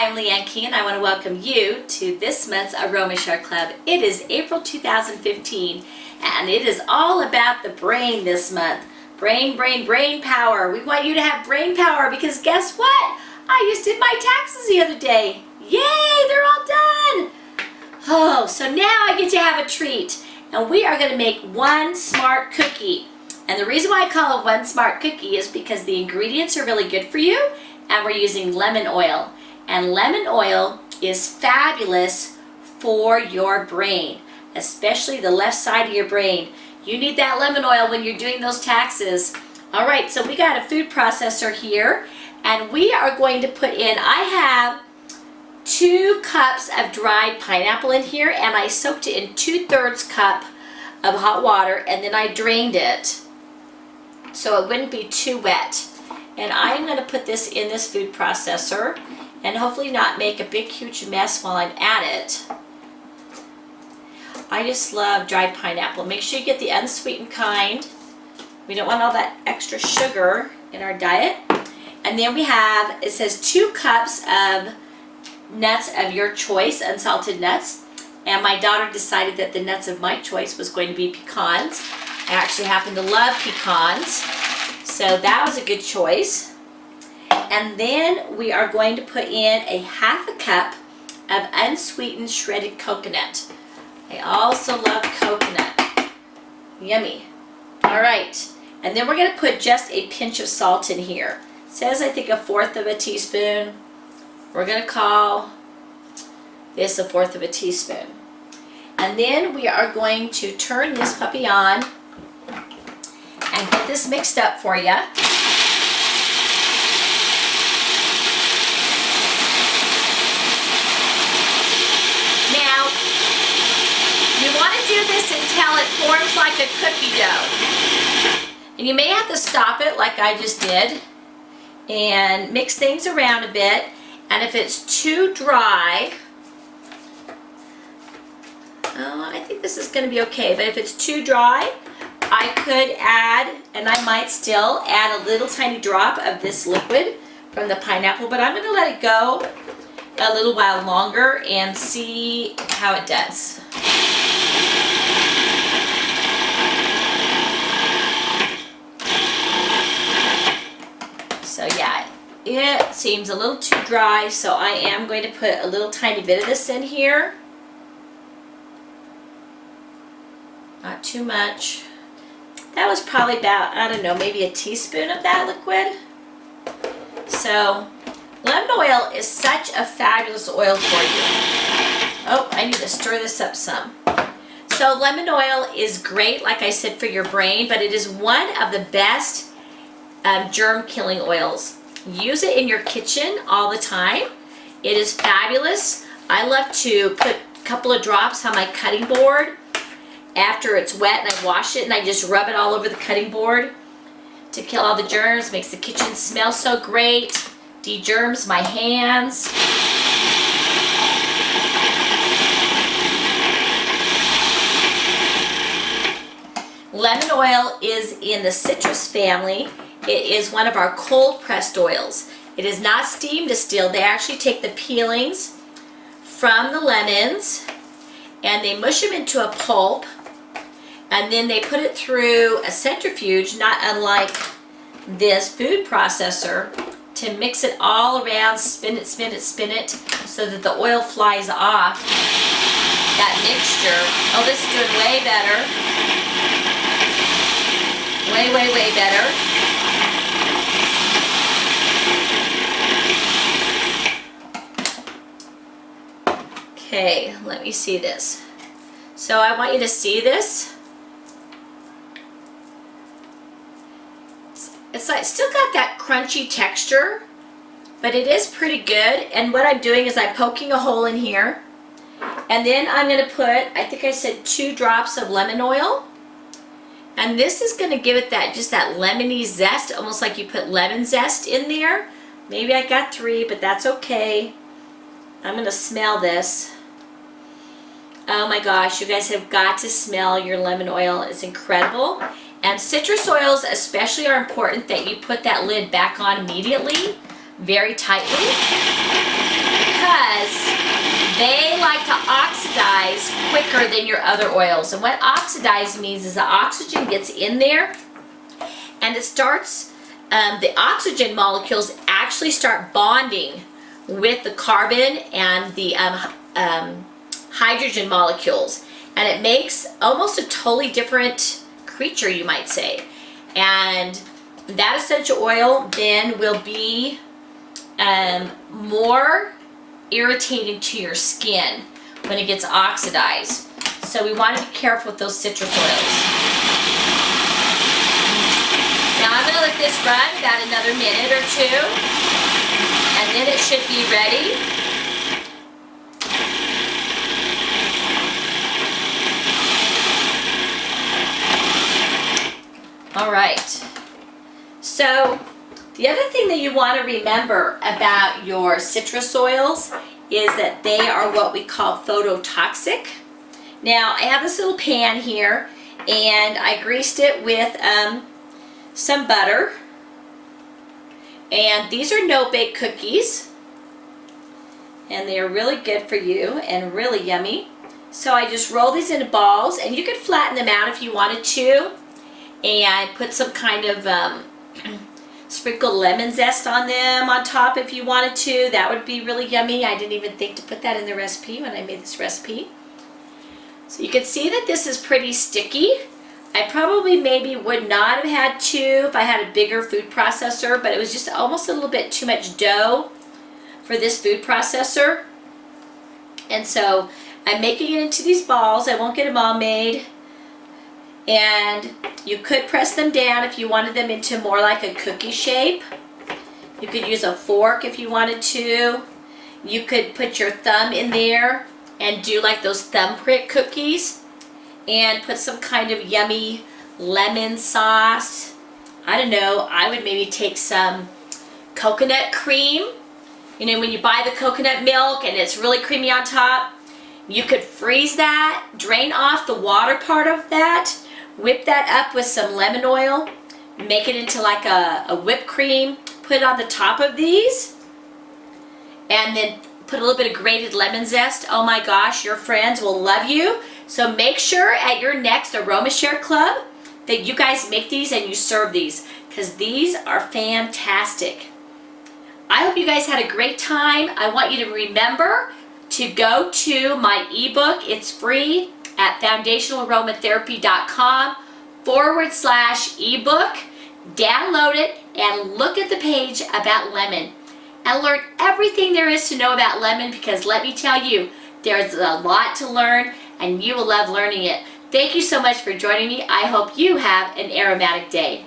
I'm Leanne King and I want to welcome you to this month's Aroma Share Club. It is April 2015 and it is all about the brain this month. Brain power. We want you to have brain power because guess what? I just did my taxes the other day. Yay, they're all done. Oh, so now I get to have a treat and we are going to make one smart cookie. And the reason why I call it one smart cookie is because the ingredients are really good for you and we're using lemon oil. And lemon oil is fabulous for your brain, especially the left side of your brain. You need that lemon oil when you're doing those taxes. All right, so we got a food processor here, and we are going to put in, I have 2 cups of dried pineapple in here, and I soaked it in 2/3 cup of hot water, and then I drained it so it wouldn't be too wet. And I'm going to put this in this food processor and hopefully not make a big huge mess while I'm at it. I just love dried pineapple. Make sure you get the unsweetened kind. We don't want all that extra sugar in our diet. And then we have, it says 2 cups of nuts of your choice, unsalted nuts. And my daughter decided that the nuts of my choice was going to be pecans. I actually happen to love pecans, so that was a good choice. And then we are going to put in a 1/2 cup of unsweetened shredded coconut. I also love coconut. Yummy. All right, and then we're going to put just a pinch of salt in here. It says I think 1/4 teaspoon. We're going to call this 1/4 teaspoon. And then we are going to turn this puppy on and get this mixed up for you. You want to do this until it forms like a cookie dough. And you may have to stop it like I just did and mix things around a bit. And if it's too dry, I think this is going to be okay. But if it's too dry, I could add, and I might still add a little tiny drop of this liquid from the pineapple. But I'm going to let it go a little while longer and see how it does. So yeah, it seems a little too dry, so I am going to put a little tiny bit of this in here. Not too much. That was probably about, I don't know, maybe a teaspoon of that liquid. So lemon oil is such a fabulous oil for you. Oh, I need to stir this up some. So lemon oil is great, like I said, for your brain, but it is one of the best germ-killing oils. Use it in your kitchen all the time. It is fabulous. I love to put a couple of drops on my cutting board after it's wet, and I wash it and I just rub it all over the cutting board to kill all the germs. Makes the kitchen smell so great. De-germs my hands. Lemon oil is in the citrus family. It is one of our cold pressed oils. It is not steam distilled. They actually take the peelings from the lemons and they mush them into a pulp, and then they put it through a centrifuge, not unlike this food processor, to mix it all around, spin it, so that the oil flies off that mixture. Oh, this is doing way better. Way better. Okay, let me see this. So I want you to see this. It's like still got that crunchy texture, but it is pretty good. And what I'm doing is I'm poking a hole in here, and then I'm going to put, I think I said 2 drops of lemon oil, and this is going to give it that just that lemony zest, almost like you put lemon zest in there. Maybe I got 3, but that's okay. I'm going to smell this. Oh my gosh, you guys have got to smell your lemon oil. It's incredible. And citrus oils especially are important that you put that lid back on immediately, very tightly, because they like to oxidize quicker than your other oils. And what oxidize means is the oxygen gets in there and it starts, the oxygen molecules actually start bonding with the carbon and the hydrogen molecules. And it makes almost a totally different creature, you might say. And that essential oil then will be more irritating to your skin when it gets oxidized. So we want to be careful with those citrus oils. Now I'm going to let this run about another minute or two, and then it should be ready. All right. So the other thing that you want to remember about your citrus oils is that they are what we call phototoxic. Now I have this little pan here and I greased it with some butter, and these are no-bake cookies and they are really good for you and really yummy. So I just roll these into balls, and you could flatten them out if you wanted to and put some kind of sprinkle lemon zest on them on top if you wanted to. That would be really yummy. I didn't even think to put that in the recipe when I made this recipe. So you can see that this is pretty sticky. I probably maybe would not have had to if I had a bigger food processor, but it was just almost a little bit too much dough for this food processor. And so I'm making it into these balls. I won't get them all made. And you could press them down if you wanted them into more like a cookie shape. You could use a fork if you wanted to. You could put your thumb in there and do like those thumbprint cookies and put some kind of yummy lemon sauce. I don't know, I would maybe take some coconut cream. You know, when you buy the coconut milk and it's really creamy on top, you could freeze that, drain off the water part of that, whip that up with some lemon oil, make it into like a whipped cream, put it on the top of these, and then put a little bit of grated lemon zest. Oh my gosh, your friends will love you. So make sure at your next AromaShare Club that you guys make these and you serve these, because these are fantastic. I hope you guys had a great time. I want you to remember to go to my ebook. It's free at foundationalaromatherapy.com/ebook. Download it and look at the page about lemon and learn everything there is to know about lemon, because let me tell you, there's a lot to learn and you will love learning it. Thank you so much for joining me. I hope you have an aromatic day.